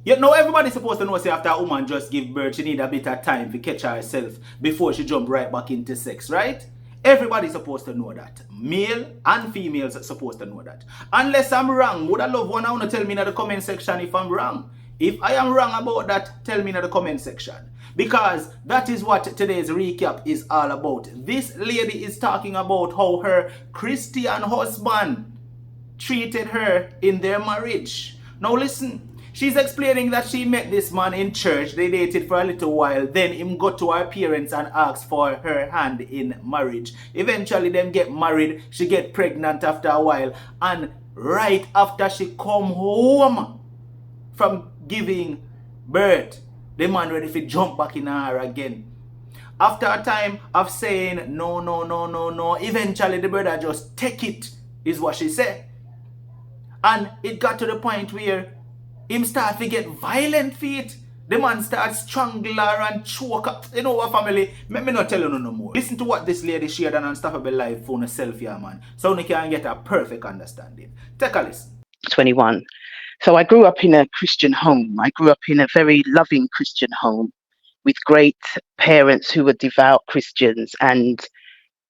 You know, everybody's supposed to know, say, after a woman just give birth, she need a bit of time to catch herself before she jump right back into sex, right? Everybody's supposed to know that. Male and females are supposed to know that. Unless I'm wrong, would I love one to tell me in the comment section if I'm wrong? If I am wrong about that, tell me in the comment section. Because that is what today's recap is all about. This lady is talking about how her Christian husband treated her in their marriage. Now listen, she's explaining that she met this man in church, they dated for a little while, then him go to her parents and ask for her hand in marriage. Eventually them get married, she get pregnant after a while, and right after she come home from giving birth, the man ready to jump back in her again. After a time of saying no, eventually the brother just take it, is what she said. And it got to the point where him start to get violent feet. The man starts strangle her and choke up. You know what, family? Let me not tell you no more. Listen to what this lady shared on Unstoppable Live phone herself here, man. So you can get a perfect understanding. Take a listen. 21. So I grew up in a Christian home. I grew up in a very loving Christian home with great parents who were devout Christians. And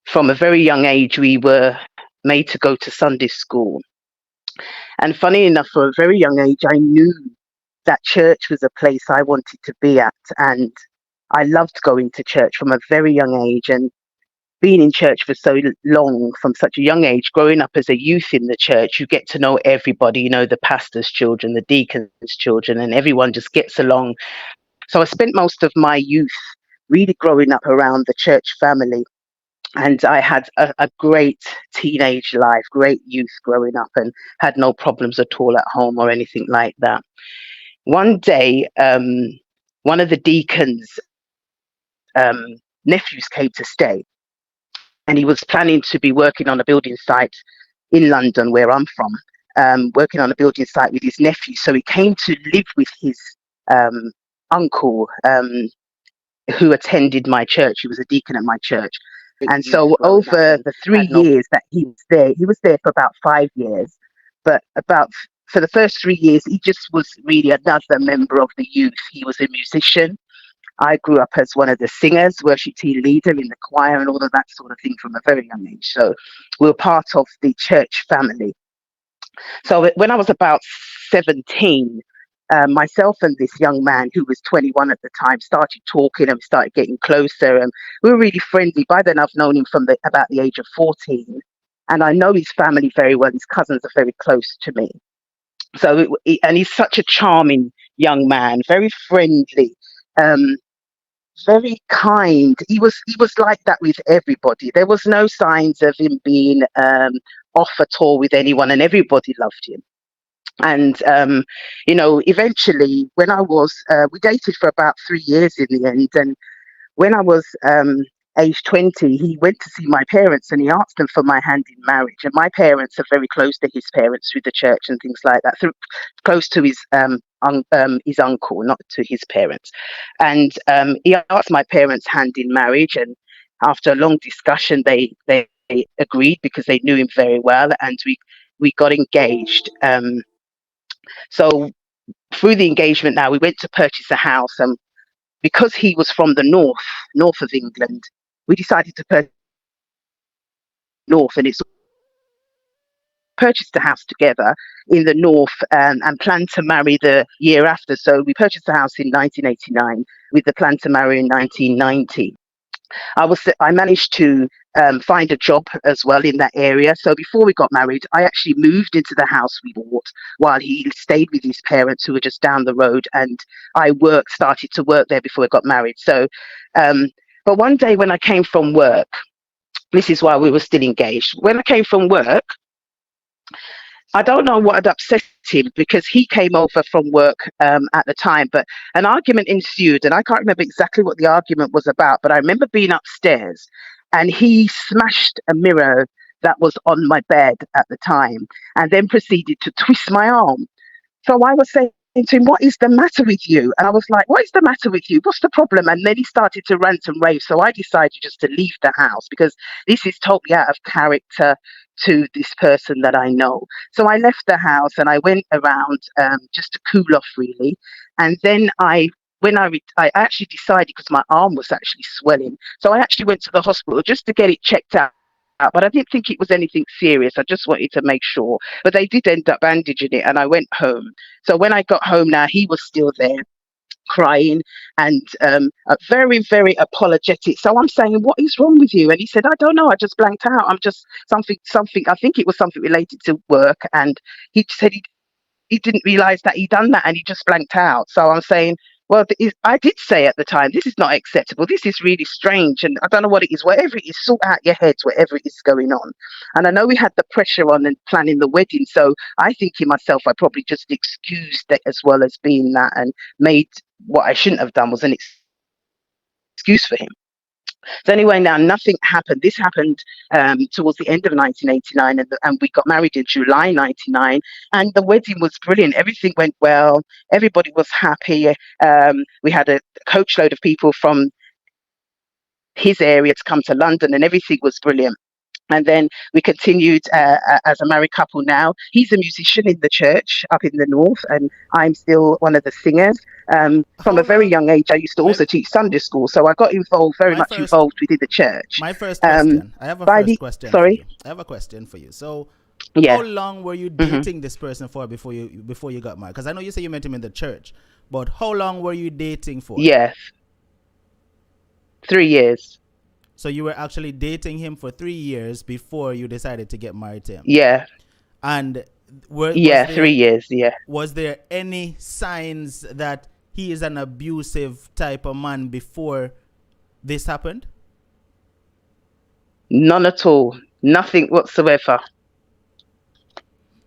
from a very young age, we were made to go to Sunday school. And funny enough, for a very young age, I knew that church was a place I wanted to be at. And I loved going to church from a very young age. And being in church for so long, from such a young age, growing up as a youth in the church, you get to know everybody, you know, the pastor's children, the deacon's children, and everyone just gets along. So I spent most of my youth really growing up around the church family. And I had a great teenage life, great youth growing up, and had no problems at all at home or anything like that. One day, one of the deacon's nephews came to stay, and he was planning to be working on a building site in London, where I'm from, working on a building site with his nephew. So he came to live with his uncle, who attended my church. He was a deacon at my church. And so over the 3 years that he was there for about 5 years. But for the first 3 years, he just was really another member of the youth. He was a musician. I grew up as one of the singers, worship team leader in the choir and all of that sort of thing from a very young age. So we were part of the church family. So when I was about 17, myself and this young man who was 21 at the time started talking and started getting closer, and we were really friendly. By then I've known him from about the age of 14, and I know his family very well. His cousins are very close to me. So and he's such a charming young man, very friendly, very kind. He was like that with everybody. There was no signs of him being off at all with anyone, and everybody loved him. And you know, eventually, when I was we dated for about 3 years in the end, and when I was age 20, he went to see my parents and he asked them for my hand in marriage. And my parents are very close to his parents through the church and things like that, close to his uncle, not to his parents. And he asked my parents' hand in marriage, and after a long discussion, they agreed because they knew him very well, and we got engaged. So through the engagement, now we went to purchase a house, and because he was from the north of England, we decided to purchase north, and it's purchased a house together in the north, and planned to marry the year after. So we purchased a house in 1989 with the plan to marry in 1990. I managed to find a job as well in that area. So before we got married, I actually moved into the house we bought while he stayed with his parents, who were just down the road, and I started to work there before I got married. So, but one day when I came from work, this is why we were still engaged. When I came from work, I don't know what had upset him, because he came over from work at the time, but an argument ensued, and I can't remember exactly what the argument was about, but I remember being upstairs and he smashed a mirror that was on my bed at the time and then proceeded to twist my arm. So I was saying to him, what is the matter with you? And I was like, what is the matter with you? What's the problem? And then he started to rant and rave. So I decided just to leave the house because this is totally out of character to this person that I know. So I left the house and I went around just to cool off, really. And then I actually decided, because my arm was actually swelling, so I actually went to the hospital just to get it checked out. But I didn't think it was anything serious. I just wanted to make sure. But they did end up bandaging it, and I went home. So when I got home now, he was still there crying and very, very apologetic. So I'm saying, what is wrong with you? And he said, I don't know. I just blanked out. I'm just something. I think it was something related to work. And he said he didn't realize that he'd done that and he just blanked out. So I'm saying, well, I did say at the time, this is not acceptable. This is really strange. And I don't know what it is. Whatever it is, sort out your heads, whatever is going on. And I know we had the pressure on and planning the wedding. So I think in myself, I probably just excused it as well as being that, and made what I shouldn't have done was an excuse for him. So anyway, now nothing happened. This happened towards the end of 1989, and we got married in July 99, and the wedding was brilliant. Everything went well. Everybody was happy. We had a coachload of people from his area to come to London, and everything was brilliant. And then we continued as a married couple now. He's a musician in the church up in the north, and I'm still one of the singers. From a How very long? young age, I used to also Let, teach Sunday school, so I got involved, very my much first involved within the church. my first Um, question. I have a by first the question for sorry, you. I have a question for you. So, how yeah, long were you hmm dating this person for before you got married? Because I know you say you met him in the church, but how long were you dating for? yeah, 3 years, So you were actually dating him for 3 years before you decided to get married to him. yeah, And were, was yeah, three there years, yeah, was there any signs that he is an abusive type of man before this happened? none at all, nothing whatsoever,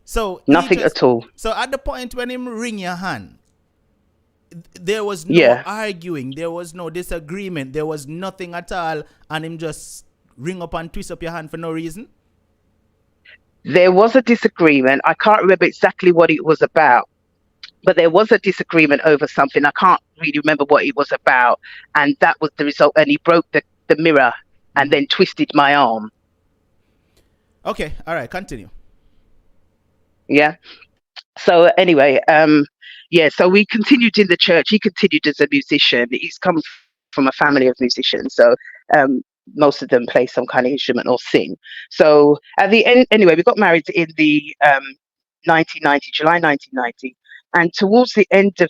So he nothing just at all, so at the point when him ring your hand, there was no yeah. arguing, there was no disagreement, there was nothing at all, and him just ring up and twist up your hand for no reason. There was a disagreement. I can't remember exactly what it was about, but there was a disagreement over something. I can't really remember what it was about, and that was the result. And he broke the mirror and then twisted my arm. Okay, all right, continue. Yeah. So anyway, yeah. So we continued in the church. He continued as a musician. He's come from a family of musicians, so um, most of them play some kind of instrument or sing. So at the end, anyway, we got married in the 1990, July 1990, and towards the end of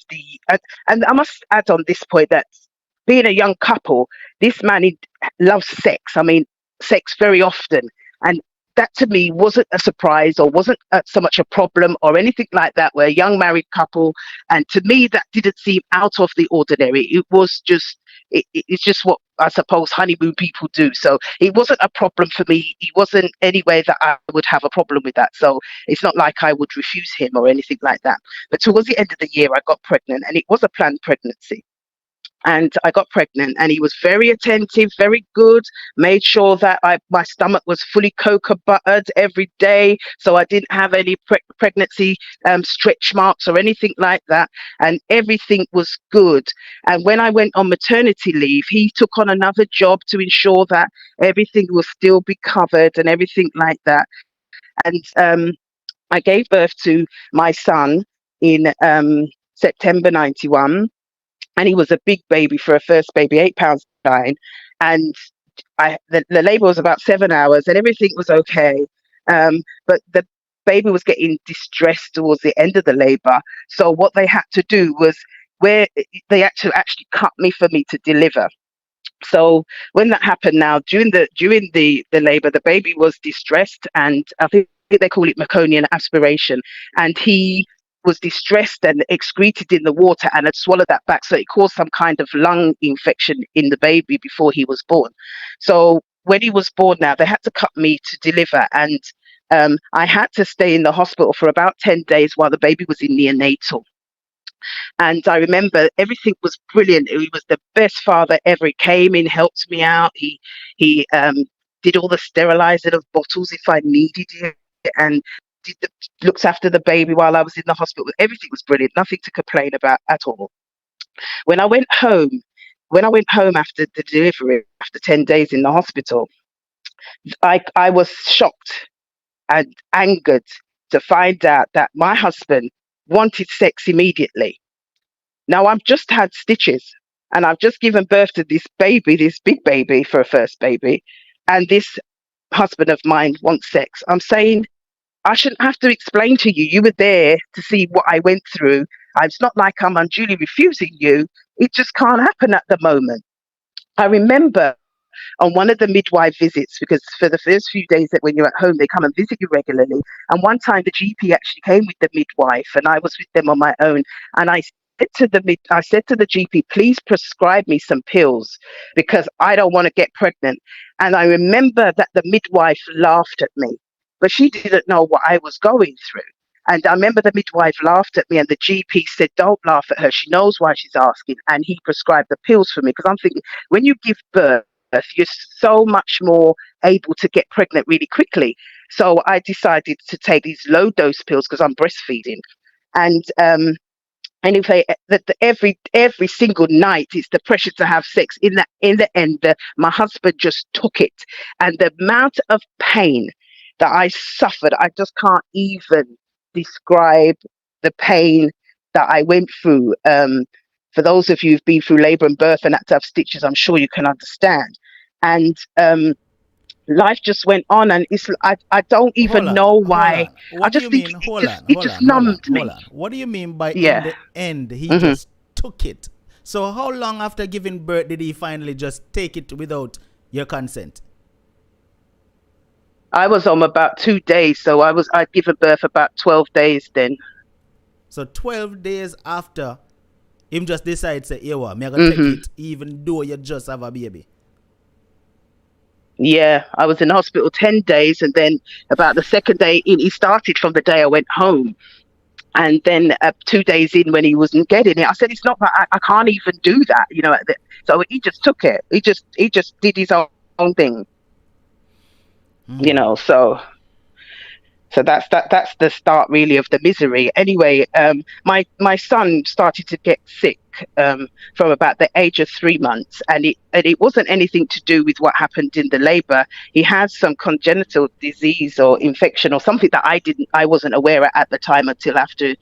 and I must add on this point that being a young couple, this man, he loves sex. I mean, sex very often, and that to me wasn't a surprise or wasn't so much a problem or anything like that. We're a young married couple, and to me that didn't seem out of the ordinary. It was just it's just what I suppose honeymoon people do. So it wasn't a problem for me. It wasn't any way that I would have a problem with that. So it's not like I would refuse him or anything like that. But towards the end of the year, I got pregnant, and it was a planned pregnancy. And I got pregnant, and he was very attentive, very good, made sure that my stomach was fully cocoa buttered every day, so I didn't have any pregnancy stretch marks or anything like that, and everything was good. And when I went on maternity leave, he took on another job to ensure that everything will still be covered and everything like that. And I gave birth to my son in September 91, and he was a big baby for a first baby, 8 pounds 9. And the labour was about 7 hours, and everything was okay. But the baby was getting distressed towards the end of the labour. So what they had to do was where they had to actually cut me for me to deliver. So when that happened now, during the labour, the baby was distressed, and I think they call it meconian aspiration, and he was distressed and excreted in the water and had swallowed that back, so it caused some kind of lung infection in the baby before he was born. So when he was born now, they had to cut me to deliver, and I had to stay in the hospital for about 10 days while the baby was in neonatal. And I remember everything was brilliant. He was the best father ever. He came in, helped me out. He did all the sterilizing of bottles if I needed it. And did the, looked after the baby while I was in the hospital. Everything was brilliant, nothing to complain about at all. When I went home, when I went home after the delivery, after 10 days in the hospital, I was shocked and angered to find out that my husband wanted sex immediately. Now I've just had stitches and I've just given birth to this baby, this big baby for a first baby, and this husband of mine wants sex. I'm saying I shouldn't have to explain to you. You were there to see what I went through. It's not like I'm unduly refusing you. It just can't happen at the moment. I remember on one of the midwife visits, because for the first few days that when you're at home, they come and visit you regularly. And one time the GP actually came with the midwife, and I was with them on my own. And I said to the GP, please prescribe me some pills because I don't want to get pregnant. And I remember that the midwife laughed at me, but she didn't know what I was going through. And I remember the midwife laughed at me, and the GP said, don't laugh at her. She knows why she's asking. And he prescribed the pills for me because I'm thinking, when you give birth, you're so much more able to get pregnant really quickly. So I decided to take these low dose pills because I'm breastfeeding. And anyway, every single night, it's the pressure to have sex. In the end, my husband just took it, and the amount of pain that I suffered, I just can't even describe the pain that I went through. For those of you who've been through labour and birth and had to have stitches, I'm sure you can understand. And life just went on, and I don't even Hold on, know hold why. on. I What do just you think mean? it Hold just on, it hold just on, hold on, numbed hold me. on. What do you mean by in Yeah. the end he hmm just took it? So how long after giving birth did he finally just take it without your consent? I was on about 2 days, so I'd given birth about 12 days then. So 12 days after, him just decide say, "Yeah, what? Me I gonna take hmm it, even though you just have a baby." Yeah, I was in hospital 10 days, and then about the second day in, he started from the day I went home. And then 2 days in, when he wasn't getting it, I said, "It's not that I can't even do that, you know." So he just took it. He just did his own thing, you know. So that's the start really of the misery. Anyway, my son started to get sick from about the age of 3 months, and it wasn't anything to do with what happened in the labour. He had some congenital disease or infection or something that I wasn't aware at the time until after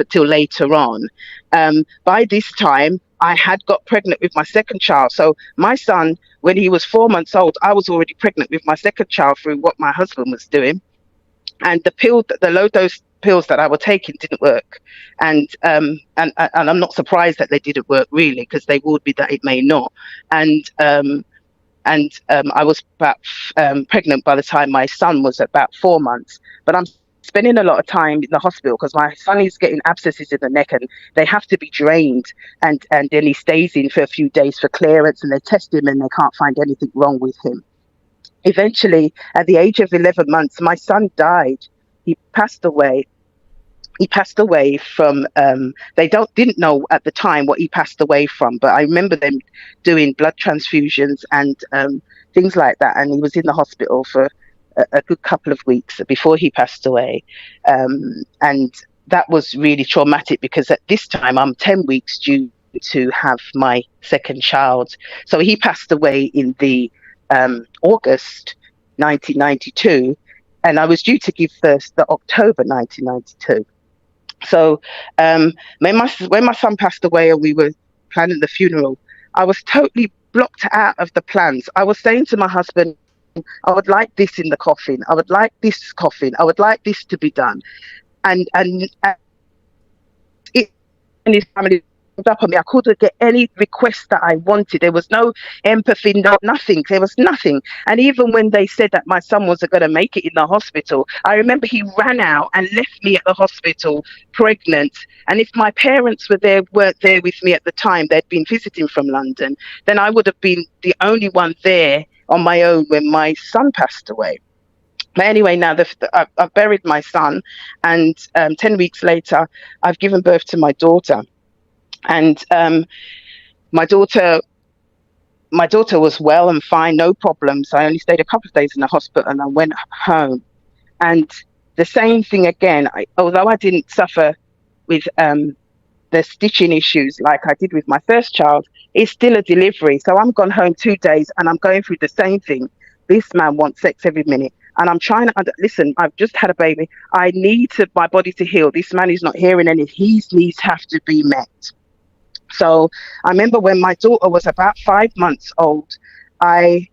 till later on. By this time, I had got pregnant with my second child. So my son, when he was 4 months old, I was already pregnant with my second child through what my husband was doing. And the low dose pills that I was taking didn't work, and I'm not surprised that they didn't work really, because they would be that it may not. And I was about pregnant by the time my son was about 4 months. But I'm spending a lot of time in the hospital because my son is getting abscesses in the neck, and they have to be drained. And then he stays in for a few days for clearance, and they test him and they can't find anything wrong with him. Eventually, at the age of 11 months, my son died. He passed away. He passed away from. They didn't know at the time what he passed away from, but I remember them doing blood transfusions and things like that. And he was in the hospital for a good couple of weeks before he passed away, and that was really traumatic because at this time I'm 10 weeks due to have my second child. So he passed away in the August 1992, and I was due to give birth the October 1992. So when my son passed away and we were planning the funeral, I was totally blocked out of the plans. I was saying to my husband, I would like this in the coffin. I would like this coffin. I would like this to be done. And it and his family up on me. I couldn't get any request that I wanted. There was no empathy, nothing. There was nothing. And even when they said that my son wasn't going to make it in the hospital, I remember he ran out and left me at the hospital pregnant. And if my parents weren't there with me at the time, they'd been visiting from London, then I would have been the only one there on my own when my son passed away. But anyway, now I've buried my son, and 10 weeks later, I've given birth to my daughter. And my daughter was well and fine, no problems. I only stayed a couple of days in the hospital, and I went home. And the same thing again. Although I didn't suffer with the stitching issues like I did with my first child, it's still a delivery. So I'm gone home 2 days and I'm going through the same thing. This man wants sex every minute. And I'm trying to listen, I've just had a baby. I need my body to heal. This man is not hearing any. His needs have to be met. So I remember when my daughter was about 5 months old, I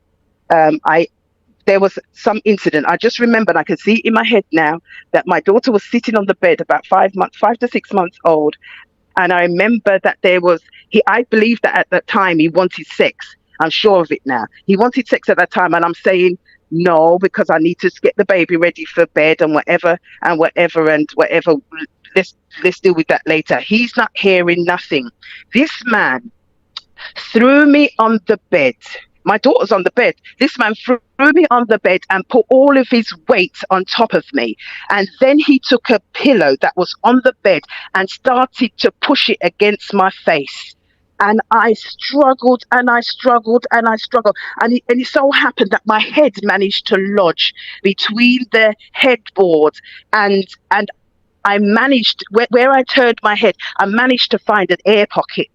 there was some incident. I just remembered, I can see it in my head now, that my daughter was sitting on the bed about 5 to 6 months old. And I remember that I believe that at that time he wanted sex. I'm sure of it now. He wanted sex at that time. And I'm saying, no, because I need to get the baby ready for bed and whatever. Let's deal with that later. He's not hearing nothing. This man threw me on the bed. My daughter's on the bed. This man threw me on the bed and put all of his weight on top of me. And then he took a pillow that was on the bed and started to push it against my face. And I struggled and I struggled and I struggled. And it so happened that my head managed to lodge between the headboard and I managed, where I turned my head, I managed to find an air pocket.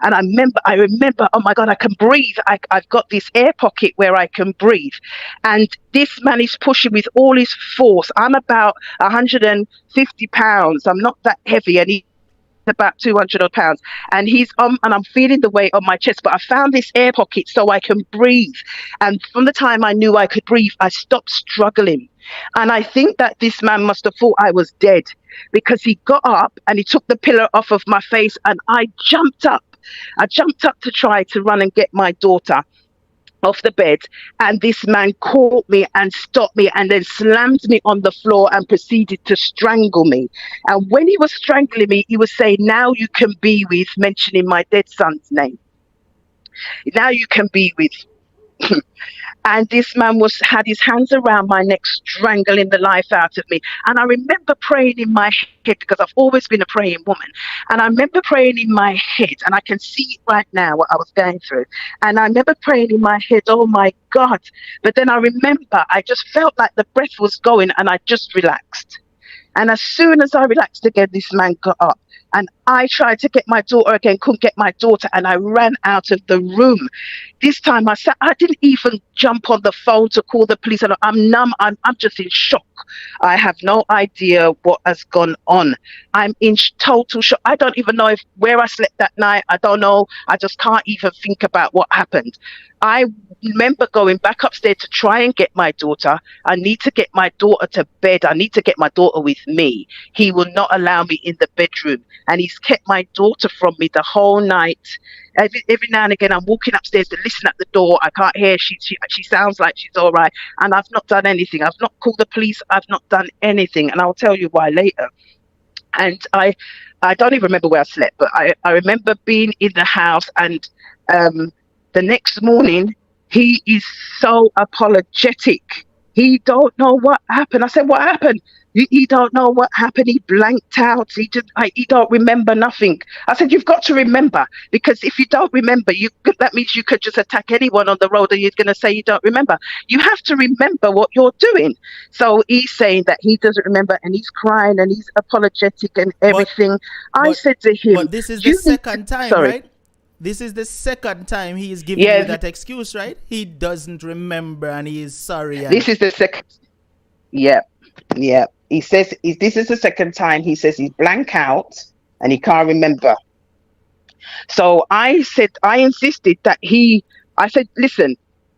And I remember, oh my God, I can breathe. I've got this air pocket where I can breathe. And this man is pushing with all his force. I'm about 150 pounds. I'm not that heavy. And he's about 200 odd pounds. And and I'm feeling the weight on my chest, but I found this air pocket so I can breathe. And from the time I knew I could breathe, I stopped struggling. And I think that this man must have thought I was dead, because he got up and he took the pillow off of my face and I jumped up. I jumped up to try to run and get my daughter off the bed, and this man caught me and stopped me and then slammed me on the floor and proceeded to strangle me. And when he was strangling me, he was saying, now you can be with, mentioning my dead son's name. Now you can be with. And this man had his hands around my neck, strangling the life out of me. And I remember praying in my head, because I've always been a praying woman. And I remember praying in my head, and I can see it right now, what I was going through. And I remember praying in my head, oh my God. But then I remember, I just felt like the breath was going, and I just relaxed. And as soon as I relaxed again, this man got up. And I tried to get my daughter again, couldn't get my daughter, and I ran out of the room. This time I didn't even jump on the phone to call the police. I'm numb, I'm just in shock. I have no idea what has gone on. I'm in total shock. I don't even know where I slept that night. I don't know. I just can't even think about what happened. I remember going back upstairs to try and get my daughter. I need to get my daughter to bed. I need to get my daughter with me. He will not allow me in the bedroom. And he's kept my daughter from me the whole night. Every now and again, I'm walking upstairs to listen at the door. I can't hear. She sounds like she's all right. And I've not done anything. I've not called the police. I've not done anything. And I'll tell you why later. And I don't even remember where I slept, but I remember being in the house, and the next morning, he is so apologetic. He don't know what happened. I said, what happened? He don't know what happened. He blanked out. He don't remember nothing. I said, you've got to remember, because if you don't remember, that means you could just attack anyone on the road and you're going to say you don't remember. You have to remember what you're doing. So he's saying that he doesn't remember, and he's crying and he's apologetic and everything. I said to him, but this is the second time, right? This is the second time he is giving you that excuse, right? He doesn't remember and he is sorry. This is the second. Yeah. He says this is the second time. He says he's blank out and he can't remember. So I insisted that I said, listen,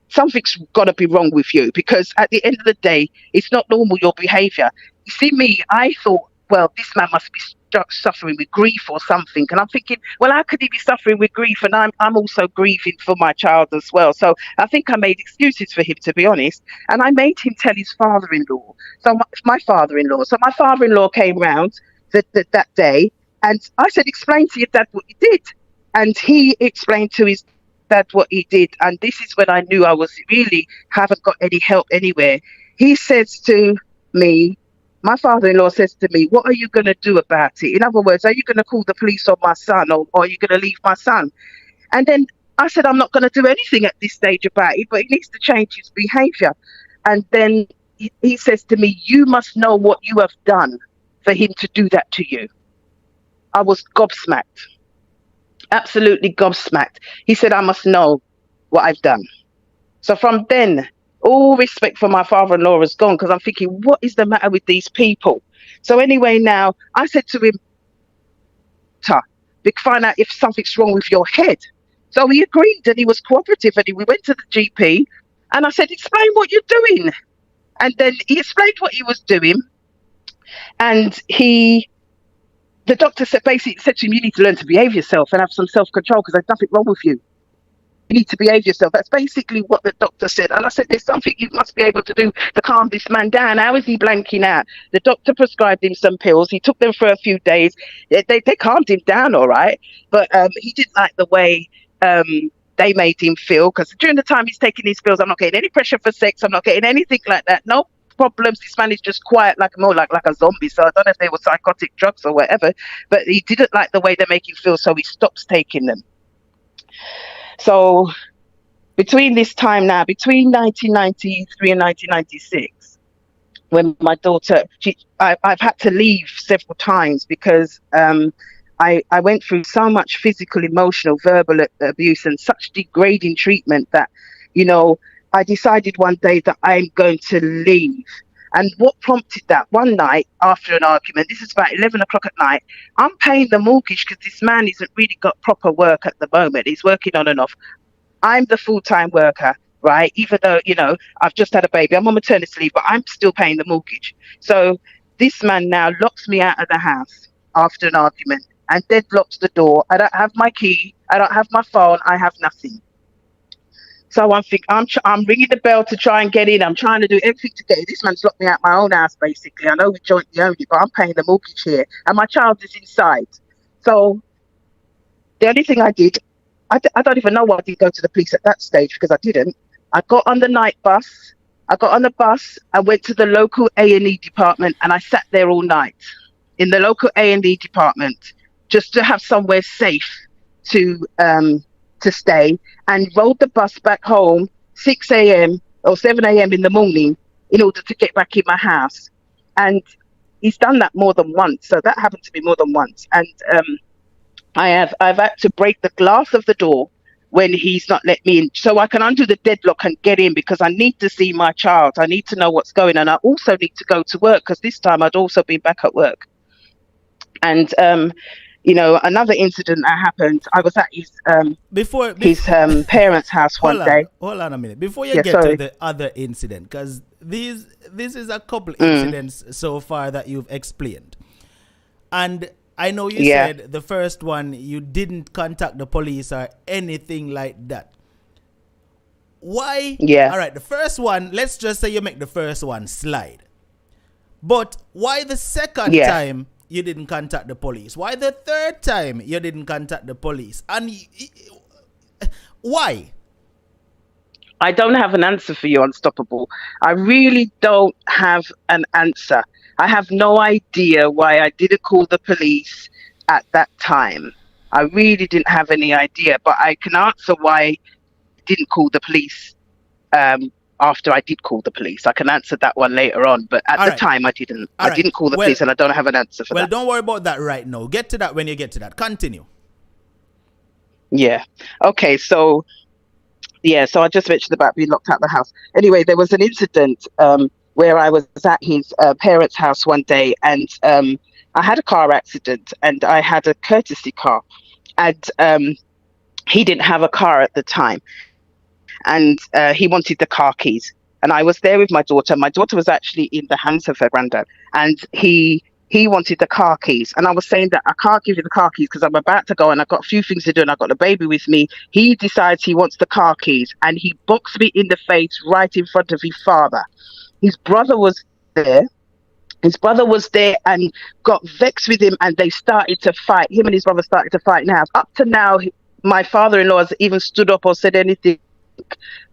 something's got to be wrong with you, because at the end of the day, it's not normal, your behavior. You see me, I thought, well, this man must be suffering with grief or something. And I'm thinking, well, how could he be suffering with grief? And I'm also grieving for my child as well. So I think I made excuses for him, to be honest. And I made him tell his father-in-law. So my father-in-law came round that day, and I said, explain to your dad what you did. And he explained to his dad what he did. And this is when I knew I was really haven't got any help anywhere. He says to me, my father-in-law says to me, what are you going to do about it? In other words, are you going to call the police on my son, or are you going to leave my son? And then I said, I'm not going to do anything at this stage about it, but he needs to change his behavior. And then he says to me, "You must know what you have done for him to do that to you." I was gobsmacked, absolutely gobsmacked. He said, "I must know what I've done." So from then, all respect for my father-in-law is gone, because I'm thinking, what is the matter with these people? So anyway, now I said to him, find out if something's wrong with your head. So he agreed, and he was cooperative, and we went to the GP, and I said, "Explain what you're doing." And then he explained what he was doing, and the doctor basically said to him, "You need to learn to behave yourself and have some self-control, because there's nothing wrong with you. You need to behave yourself." That's basically what the doctor said. And I said, "There's something you must be able to do to calm this man down. How is he blanking out?" The doctor prescribed him some pills. He took them for a few days. They calmed him down all right. But he didn't like the way they made him feel, because during the time he's taking these pills, I'm not getting any pressure for sex. I'm not getting anything like that. No problems. This man is just quiet, like a zombie. So I don't know if they were psychotic drugs or whatever, but he didn't like the way they make him feel, so he stops taking them. So between this time now, between 1993 and 1996, when my daughter, I've had to leave several times, because I went through so much physical, emotional, verbal abuse and such degrading treatment that, I decided one day that I'm going to leave. And what prompted that? One night after an argument, this is about 11 o'clock at night, I'm paying the mortgage because this man hasn't really got proper work at the moment. He's working on and off. I'm the full-time worker, right? Even though, I've just had a baby, I'm on maternity leave, but I'm still paying the mortgage. So this man now locks me out of the house after an argument and deadlocks the door. I don't have my key. I don't have my phone. I have nothing. So I'm ringing the bell to try and get in. I'm trying to do everything to get in. This man's locked me out my own house, basically. I know we jointly own it, but I'm paying the mortgage here, and my child is inside. So the only thing I did, I don't even know why I didn't go to the police at that stage, because I didn't. I got on the night bus. I got on the bus. I went to the local A&E department, and I sat there all night in the local A&E department just to have somewhere safe to stay, and rode the bus back home 6 a.m. or 7 a.m. in the morning in order to get back in my house. And he's done that more than once. So that happened to me more than once. And I've had to break the glass of the door when he's not let me in, so I can undo the deadlock and get in, because I need to see my child. I need to know what's going on. I also need to go to work, because this time I'd also been back at work. And another incident that happened, I was at his parents' house one day. Hold on a minute. Before you get to the other incident, because this is a couple incidents so far that you've explained. And I know you said the first one, you didn't contact the police or anything like that. Why? Yeah. All right, the first one, let's just say you make the first one slide. But why the second time you didn't contact the police? Why the third time you didn't contact the police? And why? I don't have an answer for you, Unstoppable. I really don't have an answer. I have no idea why I didn't call the police at that time. I really didn't have any idea, but I can answer why I didn't call the police after I did call the police. I can answer that one later on, but at the time I didn't. I didn't call the police, and I don't have an answer for that. Well, don't worry about that right now. Get to that when you get to that. Continue. Yeah. Okay, so I just mentioned about being locked out of the house. Anyway, there was an incident where I was at his parents' house one day, and I had a car accident, and I had a courtesy car, and he didn't have a car at the time, and he wanted the car keys. And I was there with my daughter. My daughter was actually in the hands of her granddad, and he wanted the car keys. And I was saying that I can't give you the car keys because I'm about to go and I've got a few things to do and I've got the baby with me. He decides he wants the car keys, and he boxed me in the face right in front of his father. His brother was there. And got vexed with him, and they started to fight. Him and his brother started to fight now. Up to now, my father-in-law has even stood up or said anything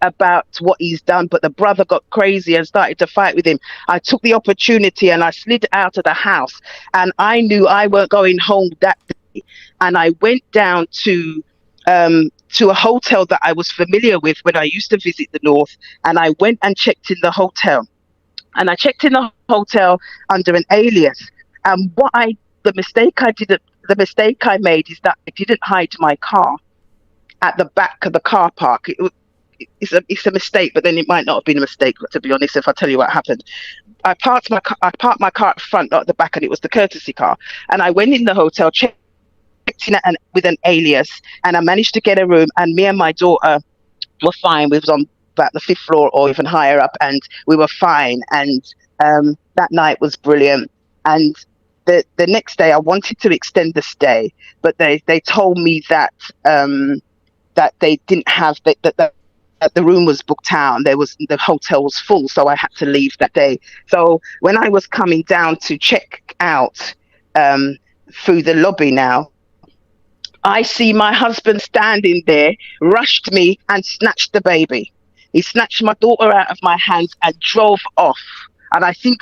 about what he's done, but the brother got crazy and started to fight with him. I took the opportunity and I slid out of the house, and I knew I weren't going home that day. And I went down to a hotel that I was familiar with when I used to visit the North, and I went and checked in the hotel. and I checked in the hotel under an alias. And the mistake I made is that I didn't hide my car at the back of the car park. It's a mistake, but then it might not have been a mistake, to be honest, if I tell you what happened. I parked my car at the front, not at the back, and it was the courtesy car. And I went in the hotel, checked in with an alias, and I managed to get a room. And me and my daughter were fine. We was on about the 5th floor or even higher up, and we were fine. And that night was brilliant. And the next day, I wanted to extend the stay, but they told me that that they didn't have that the room was booked out. The hotel was full, so I had to leave that day. So when I was coming down to check out through the lobby now, I see my husband standing there, rushed me and snatched the baby. He snatched my daughter out of my hands and drove off. And I think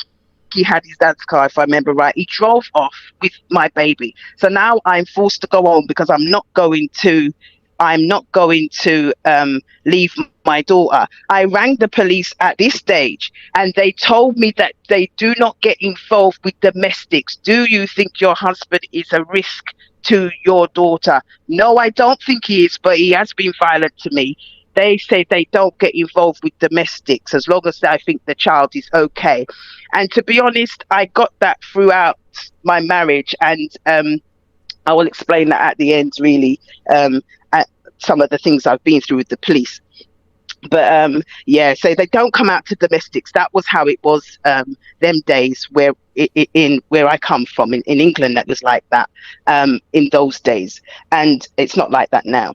he had his dad's car, if I remember right. He drove off with my baby. So now I'm forced to go home because I'm not going to leave my daughter. I rang the police at this stage, and they told me that they do not get involved with domestics. Do you think your husband is a risk to your daughter? No, I don't think he is, but he has been violent to me. They say they don't get involved with domestics as long as I think the child is okay. And to be honest, I got that throughout my marriage, and I will explain that at the end, really, at some of the things I've been through with the police. But yeah, so they don't come out to domestics. That was how it was them days where where I come from in England. That was like that in those days, and it's not like that now.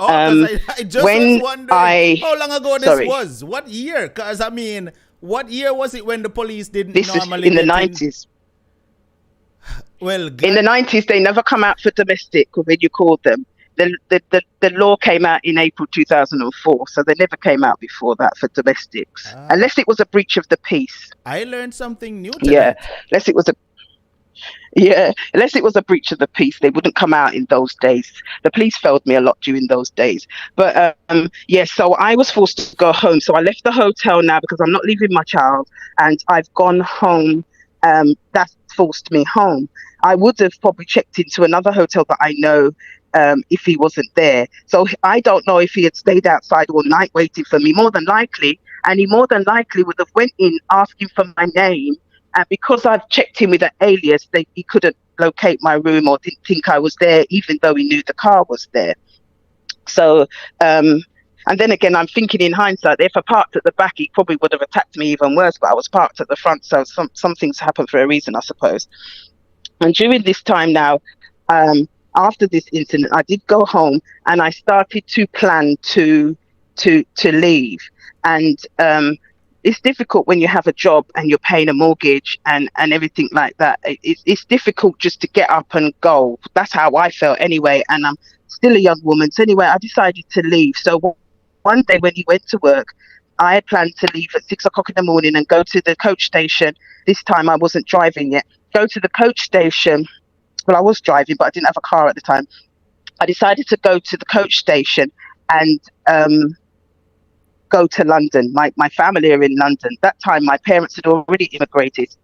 Oh, because I just was wondering how long ago this was. What year? Because I mean, what year was it when the police didn't normally? In the 90s. Well, in the 90s, they never come out for domestic when you called them. The law came out in April 2004, so they never came out before that for domestics, unless it was a breach of the peace. I learned something new tonight. Unless it was a breach of the peace, they wouldn't come out in those days. The police failed me a lot during those days. But so I was forced to go home. So I left the hotel now because I'm not leaving my child, and I've gone home. That's forced me home. I would have probably checked into another hotel that I know if he wasn't there. So I don't know if he had stayed outside all night waiting for me, more than likely. And he more than likely would have went in asking for my name. And because I've checked in with an alias, he couldn't locate my room or didn't think I was there, even though he knew the car was there. So, and then again, I'm thinking in hindsight, if I parked at the back, he probably would have attacked me even worse, but I was parked at the front. So some things happen for a reason, I suppose. And during this time now, after this incident, I did go home and I started to plan to leave. And it's difficult when you have a job and you're paying a mortgage and everything like that. It's difficult just to get up and go. That's how I felt anyway. And I'm still a young woman. So anyway, I decided to leave. So one day when he went to work, I had planned to leave at 6 o'clock in the morning and go to the coach station. This time I wasn't driving yet. Go to the coach station. Well, I was driving, but I didn't have a car at the time. I decided to go to the coach station and go to London. My family are in London. That time, my parents had already immigrated.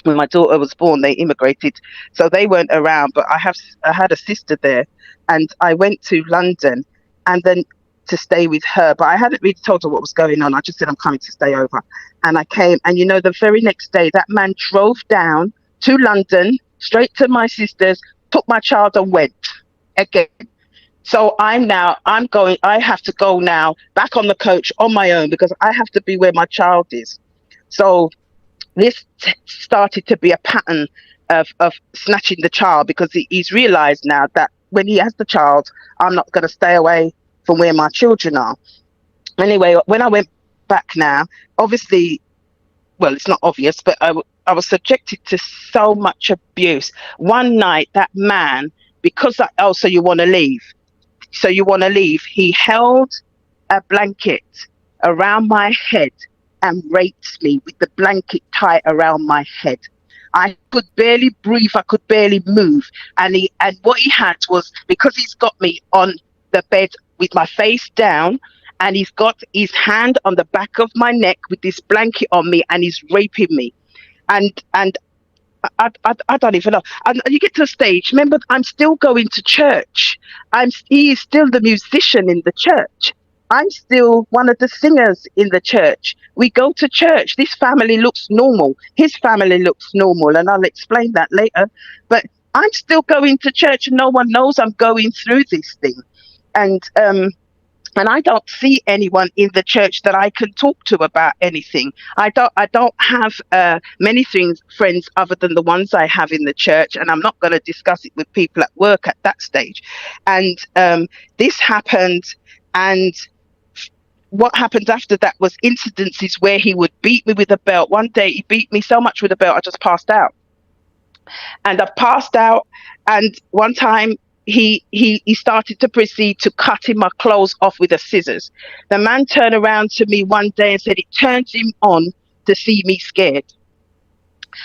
When my daughter was born, they immigrated, so they weren't around. But I had a sister there, and I went to London, and then to stay with her. But I hadn't really told her what was going on. I just said I'm coming to stay over, and I came. And the very next day, that man drove down to London, straight to my sister's, took my child and went again. So I have to go now back on the coach on my own because I have to be where my child is. So this started to be a pattern of snatching the child because he's realized now that when he has the child, I'm not going to stay away from where my children are. Anyway, when I went back now, obviously, well, it's not obvious, but I was subjected to so much abuse. One night, that man, because so you want to leave? So you want to leave? He held a blanket around my head and raped me with the blanket tight around my head. I could barely breathe. I could barely move. And what he had was, because he's got me on the bed with my face down and he's got his hand on the back of my neck with this blanket on me, and he's raping me. And I don't even know. And you get to a stage. Remember, I'm still going to church. He is still the musician in the church. I'm still one of the singers in the church. We go to church. This family looks normal. His family looks normal, and I'll explain that later. But I'm still going to church, and no one knows I'm going through this thing. And I don't see anyone in the church that I can talk to about anything. I don't have many friends other than the ones I have in the church, and I'm not going to discuss it with people at work at that stage. And this happened, and what happened after that was incidences where he would beat me with a belt. One day he beat me so much with a belt I just passed out. And I passed out, and one time he started to proceed to cutting my clothes off with the scissors. The man turned around to me one day and said it turns him on to see me scared.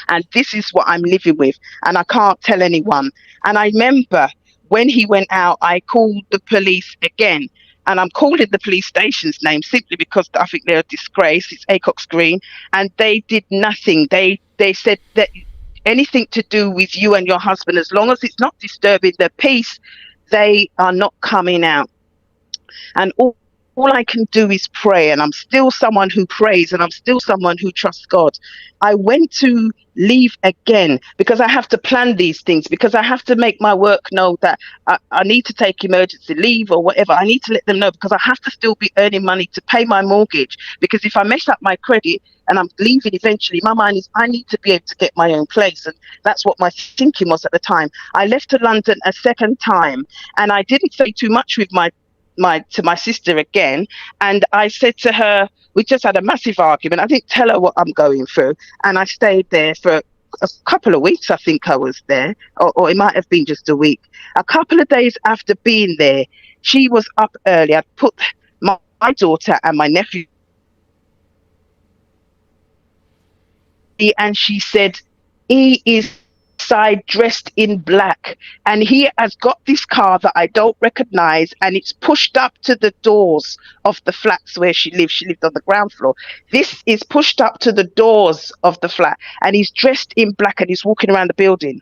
And this is what I'm living with, and I can't tell anyone. And I remember when he went out, I called the police again. And I'm calling the police station's name simply because I think they're a disgrace. It's Acox Green. And they did nothing. They said that anything to do with you and your husband, as long as it's not disturbing their peace, they are not coming out. And all I can do is pray, and I'm still someone who prays, and I'm still someone who trusts God. I went to leave again because I have to plan these things, because I have to make my work know that I need to take emergency leave or whatever. I need to let them know, because I have to still be earning money to pay my mortgage, because if I mess up my credit and I'm leaving eventually, my mind is I need to be able to get my own place. And that's what my thinking was at the time. I left to London a second time, and I didn't say too much with my sister again. And I said to her, we just had a massive argument. I didn't tell her what I'm going through, and I stayed there for a couple of weeks. I think I was there, or it might have been just a week. A couple of days after being there, she was up early. I put my daughter and my nephew, and she said, he is side dressed in black, and he has got this car that I don't recognize, and it's pushed up to the doors of the flats where she lived. She lived on the ground floor. This is pushed up to the doors of the flat, and he's dressed in black, and he's walking around the building.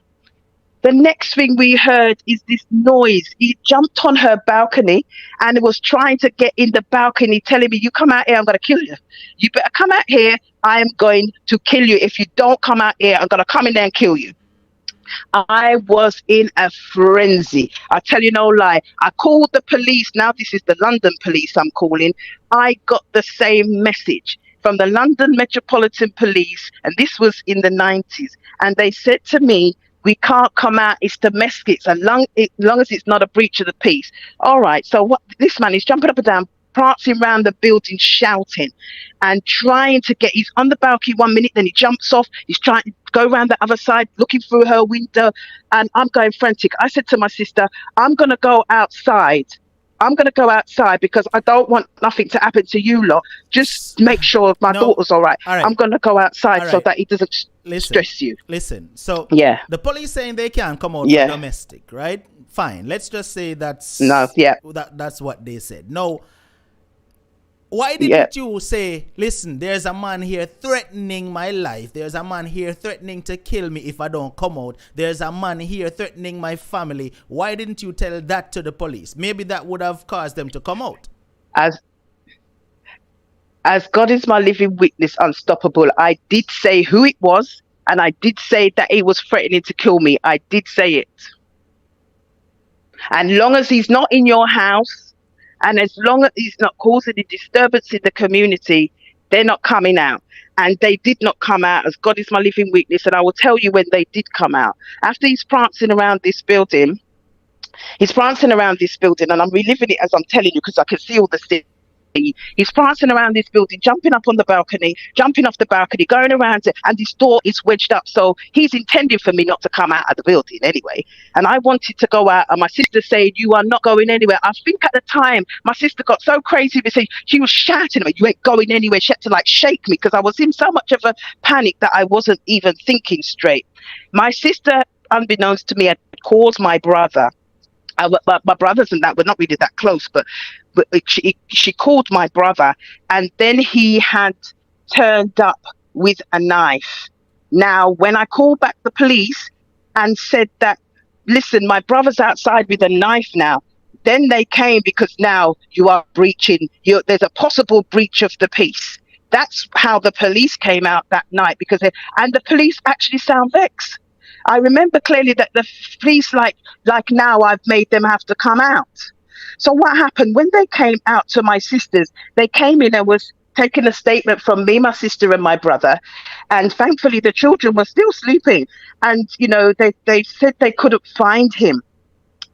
The next thing we heard is this noise. He jumped on her balcony and was trying to get in the balcony, telling me, you come out here, I'm going to kill you. You better come out here. I am going to kill you. If you don't come out here, I'm going to come in there and kill you. I was in a frenzy. I tell you no lie. I called the police. Now this is the London police I'm calling. I got the same message from the London Metropolitan Police, and this was in the 90s. And they said to me, we can't come out. It's domestic. As long as it's not a breach of the peace. All right. So what? This man is jumping up and down, prancing around the building, shouting and trying to get. He's on the balcony 1 minute, then he jumps off. He's trying to go around the other side, looking through her window, and I'm going frantic. I said to my sister, I'm going to go outside. Because I don't want nothing to happen to you lot. Just make sure my daughter's all right. I'm going to go outside so that it doesn't stress you. Listen, so yeah, the police saying they can't come out for domestic, right? Fine. Let's just say that's what they said. No. Why didn't you say, listen, there's a man here threatening my life. There's a man here threatening to kill me if I don't come out. There's a man here threatening my family. Why didn't you tell that to the police? Maybe that would have caused them to come out. As God is my living witness, unstoppable, I did say who it was, and I did say that he was threatening to kill me. I did say it. And long as he's not in your house, and as long as he's not causing a disturbance in the community, they're not coming out. And they did not come out, as God is my living witness. And I will tell you when they did come out. After he's prancing around this building, and I'm reliving it as I'm telling you, because I can see all the things. He's prancing around this building, jumping up on the balcony, jumping off the balcony, going around it, and this door is wedged up. So he's intending for me not to come out of the building anyway. And I wanted to go out, and my sister said, you are not going anywhere. I think at the time, my sister got so crazy because she was shouting at me, you ain't going anywhere. She had to shake me because I was in so much of a panic that I wasn't even thinking straight. My sister, unbeknownst to me, had called my brother. my brothers and that were not really that close, but she called my brother, and then he had turned up with a knife. Now, when I called back the police and said that, listen, my brother's outside with a knife now, then they came because now you are breaching. There's a possible breach of the peace. That's how the police came out that night, and the police actually sound vexed. I remember clearly that the police, like now, I've made them have to come out. So what happened when they came out to my sisters? They came in and was taking a statement from me, my sister, and my brother, and thankfully the children were still sleeping. And they said they couldn't find him.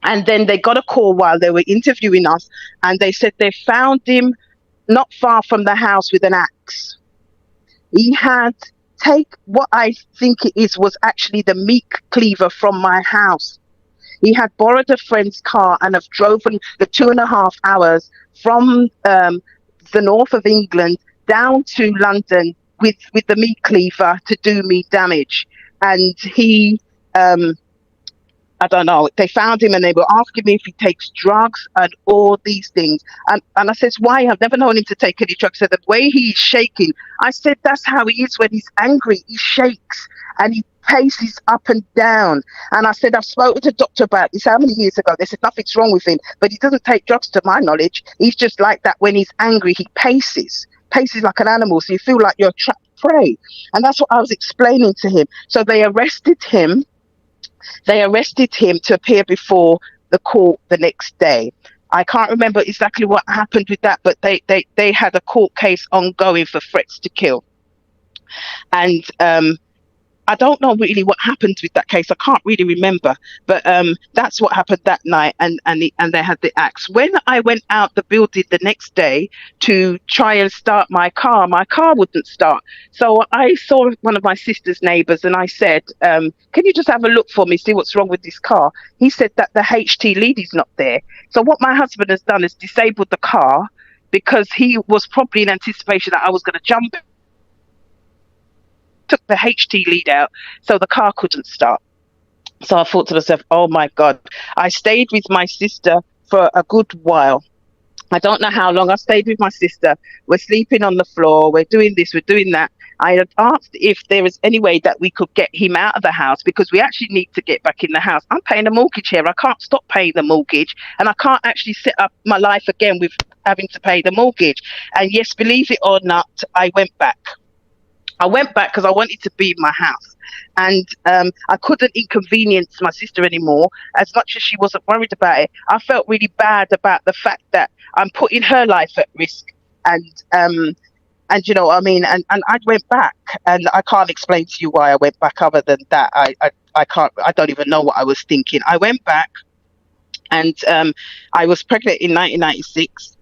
And then they got a call while they were interviewing us, and they said they found him not far from the house with an axe. He had what I think it was actually the meat cleaver from my house. He had borrowed a friend's car and have driven the 2.5 hours from the north of England down to London with the meat cleaver to do me damage. And he I don't know, they found him and they were asking me if he takes drugs and all these things. And I said, why? I've never known him to take any drugs. So the way he's shaking, I said, that's how he is when he's angry. He shakes and he paces up and down. And I said, I've spoken to a doctor about this how many years ago. They said nothing's wrong with him, but he doesn't take drugs to my knowledge. He's just like that when he's angry. He paces like an animal. So you feel like you're a trapped prey. And that's what I was explaining to him. So they arrested him. To appear before the court the next day. I can't remember exactly what happened with that, but they had a court case ongoing for threats to kill. And I don't know really what happened with that case. I can't really remember, but that's what happened that night. And they had the axe. When I went out the building the next day to try and start my car wouldn't start. So I saw one of my sister's neighbours and I said, can you just have a look for me, see what's wrong with this car? He said that the HT lead is not there. So what my husband has done is disabled the car because he was probably in anticipation that I was going to jump. Took the HT lead out so the car couldn't start. So I thought to myself, oh my God. I stayed with my sister for a good while. I don't know how long I stayed with my sister. We're sleeping on the floor, we're doing this, we're doing that. I had asked if there was any way that we could get him out of the house because we actually need to get back in the house. I'm paying a mortgage here. I can't stop paying the mortgage, and I can't actually set up my life again with having to pay the mortgage. And yes, believe it or not, I went back because I wanted to be in my house, and I couldn't inconvenience my sister anymore. As much as she wasn't worried about it, I felt really bad about the fact that I'm putting her life at risk, and you know what I mean. And I went back, and I can't explain to you why I went back. Other than that, I can't. I don't even know what I was thinking. I went back, and I was pregnant in 1996,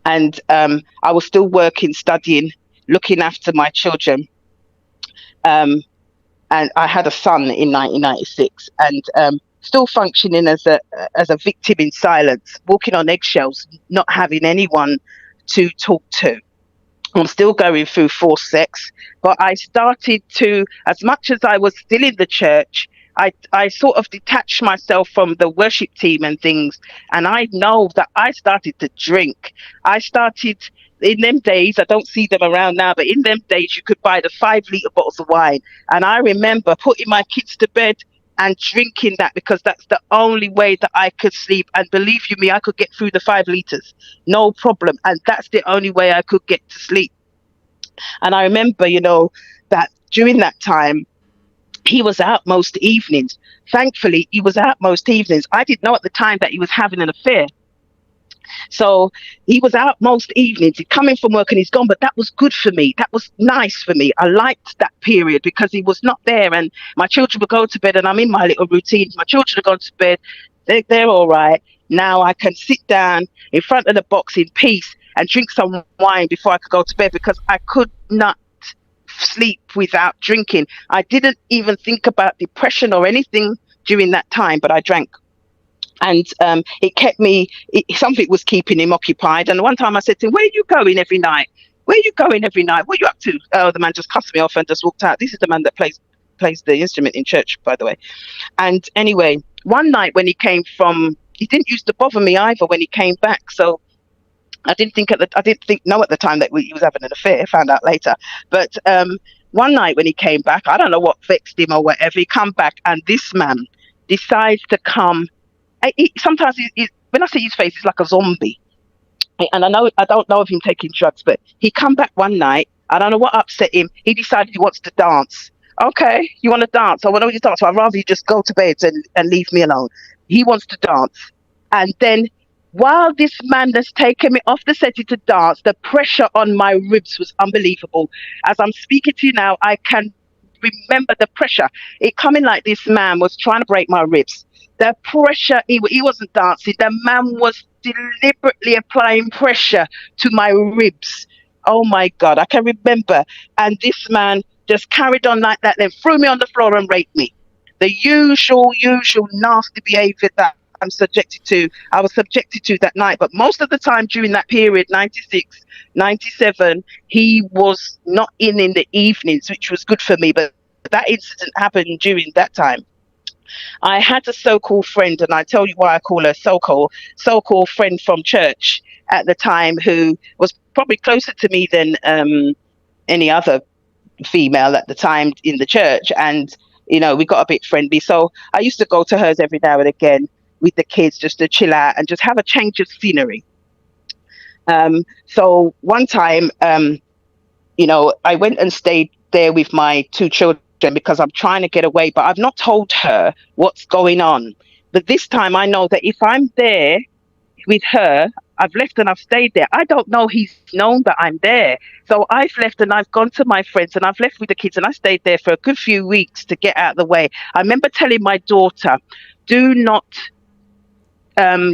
and I was still working, studying, looking after my children, and I had a son in 1996, and still functioning as a victim in silence, walking on eggshells, not having anyone to talk to. I'm still going through forced sex, but I started to, as much as I was still in the church, I sort of detached myself from the worship team and things, and I know that I started to drink. I started, in them days, I don't see them around now, but in them days you could buy the 5-litre bottles of wine, and I remember putting my kids to bed and drinking that because that's the only way that I could sleep. And believe you me, I could get through the 5 litres, no problem, and that's the only way I could get to sleep. And I remember, that during that time, he was out most evenings. Thankfully, he was out most evenings. I didn't know at the time that he was having an affair. So he was out most evenings. He'd come in from work and he's gone, but that was good for me. That was nice for me. I liked that period because he was not there, and my children would go to bed and I'm in my little routine. My children are going to bed. They're all right. Now I can sit down in front of the box in peace and drink some wine before I could go to bed because I could not sleep without drinking. I didn't even think about depression or anything during that time, but I drank. And it kept me, something was keeping him occupied. And one time I said to him, where are you going every night? Where are you going every night? What are you up to? Oh, the man just cussed me off and just walked out. This is the man that plays plays the instrument in church, by the way. And anyway, one night when he came from, he didn't used to bother me either when he came back. So I didn't know at the time that he was having an affair. Found out later. But one night when he came back, I don't know what vexed him or whatever. He come back, and this man decides to come. Sometimes when I see his face, it's like a zombie. And I don't know of him taking drugs, but he come back one night. I don't know what upset him. He decided he wants to dance. Okay, you want to dance? I want to dance. So I'd rather you just go to bed and leave me alone. He wants to dance. And then while this man has taken me off the setting to dance, the pressure on my ribs was unbelievable. As I'm speaking to you now, I can remember the pressure. It coming like this man was trying to break my ribs. The pressure, he wasn't dancing. The man was deliberately applying pressure to my ribs. Oh my God, I can remember. And this man just carried on like that, then threw me on the floor and raped me. The usual nasty behavior that I was subjected to that night. But most of the time during that period, 96, 97, he was not in the evenings, which was good for me. But that incident happened during that time. I had a so-called friend, and I tell you why I call her so-called friend from church at the time, who was probably closer to me than any other female at the time in the church. And, you know, we got a bit friendly. So I used to go to hers every now and again with the kids just to chill out and just have a change of scenery. So one time, you know, I went and stayed there with my two children because I'm trying to get away, but I've not told her what's going on. But this time I know that if I'm there with her, I've left and I've stayed there. I don't know he's known that I'm there. So I've left and I've gone to my friends and I've left with the kids and I stayed there for a good few weeks to get out of the way. I remember telling my daughter, do not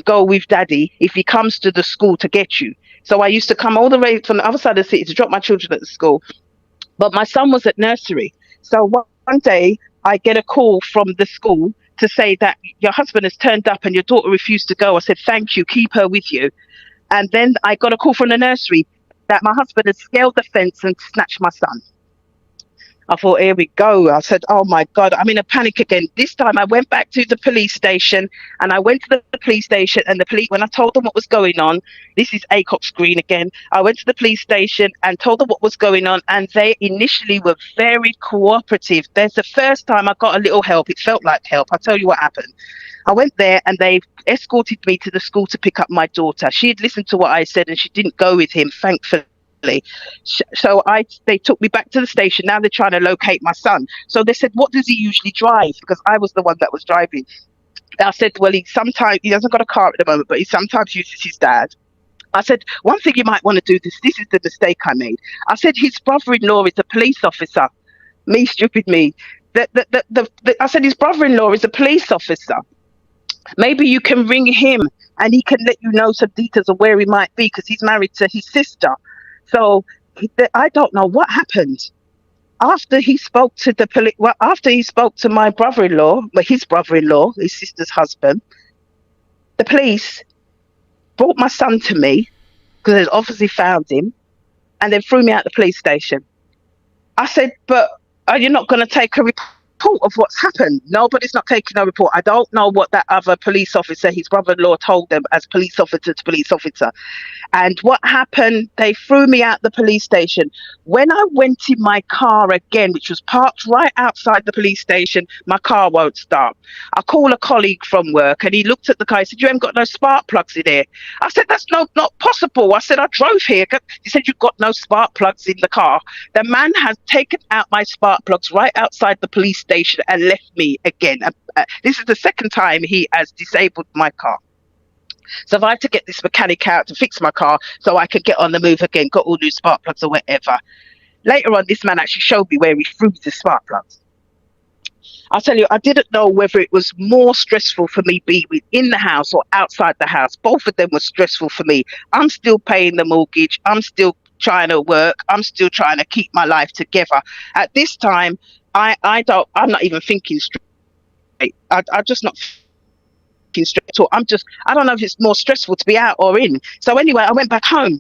go with daddy if he comes to the school to get you. So I used to come all the way from the other side of the city to drop my children at the school. But my son was at nursery. So one day I get a call from the school to say that your husband has turned up and your daughter refused to go. I said, thank you, keep her with you. And then I got a call from the nursery that my husband had scaled the fence and snatched my son. I thought, here we go. I said, oh my God, I'm in a panic again. This time I went back to the police station and I went to the police station and when I told them what was going on, this is Acox Green again. I went to the police station and told them what was going on, and they initially were very cooperative. There's the first time I got a little help. It felt like help. I'll tell you what happened. I went there and they escorted me to the school to pick up my daughter. She had listened to what I said and she didn't go with him, thankfully. So they took me back to the station. Now they're trying to locate my son. So they said, what does he usually drive? Because I was the one that was driving. I said, well, he hasn't got a car at the moment, but he sometimes uses his dad. I said, one thing you might want to do, this is the mistake I made. I said, his brother-in-law is a police officer. Me, stupid me. I said, his brother-in-law is a police officer. Maybe you can ring him and he can let you know some details of where he might be, because he's married to his sister. So I don't know what happened. After he spoke to the police, after he spoke to my brother-in-law, his brother-in-law, his sister's husband, the police brought my son to me because they obviously found him, and then threw me out the police station. I said, but are you not going to take a report of what's happened? Nobody's not taking a report. I don't know what that other police officer, his brother-in-law, told them as police officer to police officer. And what happened, they threw me out the police station. When I went in my car again, which was parked right outside the police station, my car won't start. I call a colleague from work and he looked at the car. He said, you haven't got no spark plugs in here. I said, that's not possible. I said, I drove here. He said, you've got no spark plugs in the car. The man has taken out my spark plugs right outside the police station and left me again. This is the second time he has disabled my car. So I had to get this mechanic out to fix my car so I could get on the move again, got all new spark plugs or whatever. Later on, this man actually showed me where he threw the spark plugs. I'll tell you, I didn't know whether it was more stressful for me being in the house or outside the house. Both of them were stressful for me. I'm still paying the mortgage. I'm still trying to work. I'm still trying to keep my life together. At this time, I'm not even thinking straight. I'm just not straight at all. I don't know if it's more stressful to be out or in. So anyway, I went back home.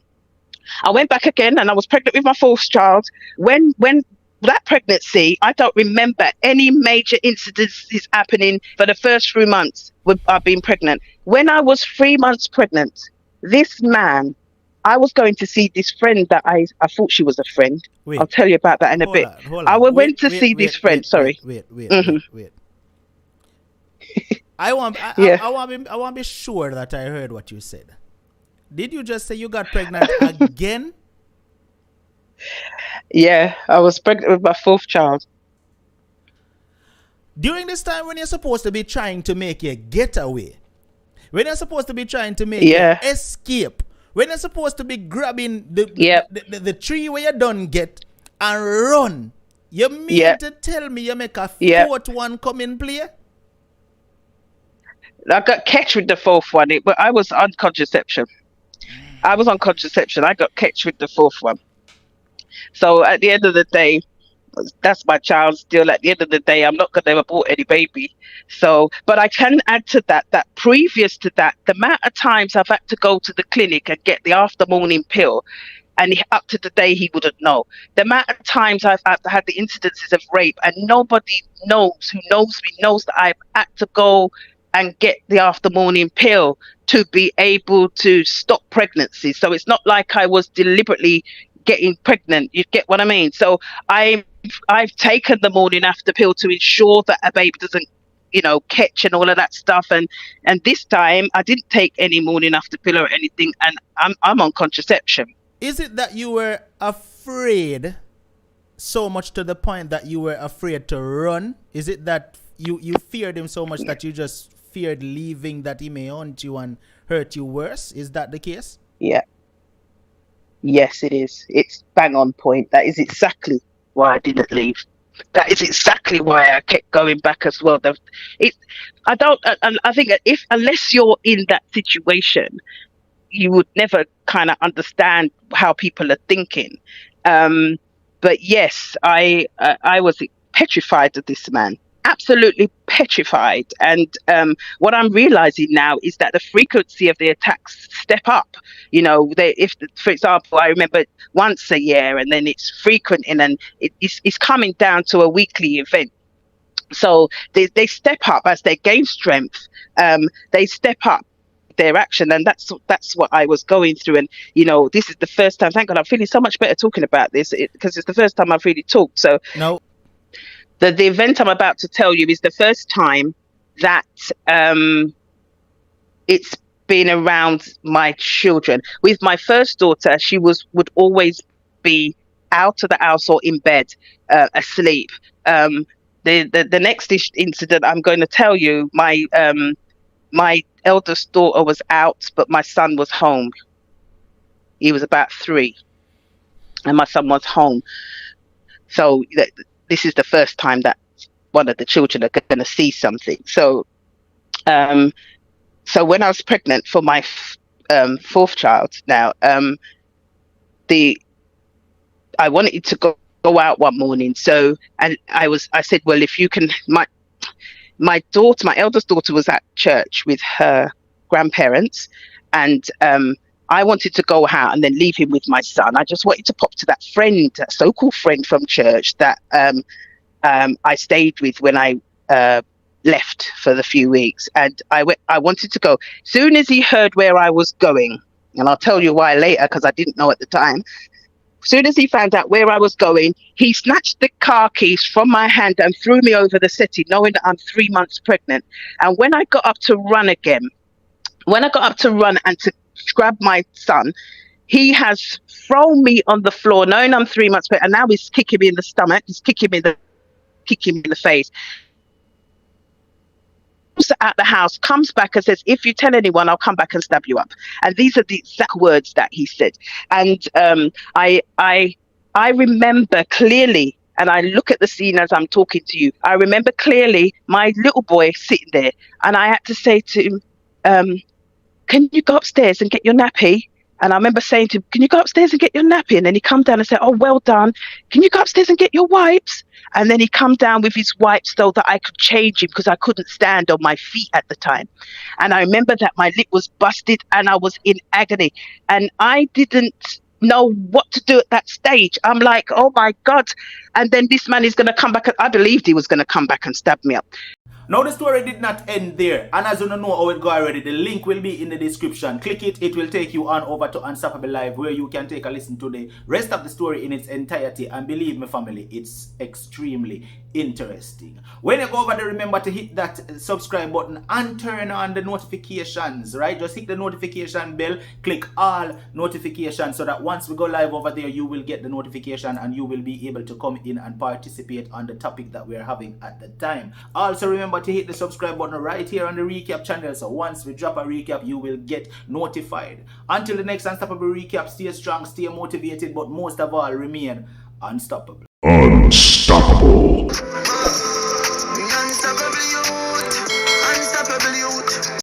I went back again and I was pregnant with my fourth child. When that pregnancy, I don't remember any major incidences happening for the first 3 months I've been pregnant. When I was 3 months pregnant, this man, I was going to see this friend that I thought she was a friend. Wait. I'll tell you about that in a bit. Hold on. I went to see this friend. Sorry. Wait. Mm-hmm. I want to be sure that I heard what you said. Did you just say you got pregnant again? Yeah, I was pregnant with my 4th child. During this time when you're supposed to be trying to make a getaway, when you're supposed to be trying to make an escape, when you're supposed to be grabbing the tree where you done get and run, you mean to tell me you make a 4th one come in play? I got catch with the 4th one, but I was on contraception. I got catch with the 4th one. So at the end of the day, that's my child still. At the end of the day, I'm not going to abort any baby. So, but I can add to that previous to that, the amount of times I've had to go to the clinic and get the after morning pill, and up to the day he wouldn't know. The amount of times I've had the incidences of rape, and nobody who knows me knows that I've had to go and get the after morning pill to be able to stop pregnancy. So it's not like I was deliberately getting pregnant. You get what I mean? So I've taken the morning after pill to ensure that a baby doesn't, catch and all of that stuff. And this time I didn't take any morning after pill or anything, and I'm on contraception. Is it that you were afraid so much to the point that you were afraid to run? Is it that you feared him so much that you just feared leaving, that he may haunt you and hurt you worse? Is that the case? Yeah. Yes, it is. It's bang on point. That is exactly why I didn't leave. That is exactly why I kept going back as well. I think unless you're in that situation, you would never kind of understand how people are thinking. But yes, I was petrified of this man. Absolutely petrified. And what I'm realizing now is that the frequency of the attacks step up. For example, I remember once a year, and then it's frequent, and it's coming down to a weekly event. So they step up as they gain strength. They step up their action, and that's what I was going through. And this is the first time, thank God, I'm feeling so much better talking about this, because it's the first time I've really talked. So no. The event I'm about to tell you is the first time that it's been around my children. With my first daughter, she would always be out of the house or in bed, asleep. The next incident I'm going to tell you, my eldest daughter was out, but my son was home. He was about 3, and my son was home. So this is the first time that one of the children are going to see something. So, so when I was pregnant for my 4th child, now, I wanted to go out one morning. So, and I said, well, if you can, my eldest daughter was at church with her grandparents, and I wanted to go out and then leave him with my son. I just wanted to pop to that friend, a so-called friend from church that I stayed with when I left for the few weeks. And I wanted to go. Soon as he heard where I was going, and I'll tell you why later, because I didn't know at the time. Soon as he found out where I was going, he snatched the car keys from my hand and threw me over the settee, knowing that I'm 3 months pregnant. And when I got up to run and to grab my son, he has thrown me on the floor, knowing I'm 3 months pregnant, and now he's kicking me in the stomach, he's kicking me in the face. At the house, comes back and says, if you tell anyone, I'll come back and stab you up. And these are the exact words that he said. And I remember clearly, and I look at the scene as I'm talking to you, I remember clearly my little boy sitting there, and I had to say to him, can you go upstairs and get your nappy? And I remember saying to him, can you go upstairs and get your nappy? And then he come down and said, oh, well done. Can you go upstairs and get your wipes? And then he come down with his wipes so that I could change him, because I couldn't stand on my feet at the time. And I remember that my lip was busted and I was in agony. And I didn't know what to do at that stage. I'm like, oh my God. And then this man is going to come back. I believed he was going to come back and stab me up. Now the story did not end there, and as you don't know how it go already, the link will be in the description. Click it, it will take you on over to Unstoppable Live, where you can take a listen to the rest of the story in its entirety, and believe me family, it's extremely interesting. When you go over there, remember to hit that subscribe button and turn on the notifications, right? Just hit the notification bell, click all notifications, so that once we go live over there, you will get the notification and you will be able to come in and participate on the topic that we are having at the time. Also remember to hit the subscribe button right here on the recap channel, so once we drop a recap you will get notified. Until the next Unstoppable recap, stay strong, stay motivated, but most of all remain unstoppable. Unstoppable.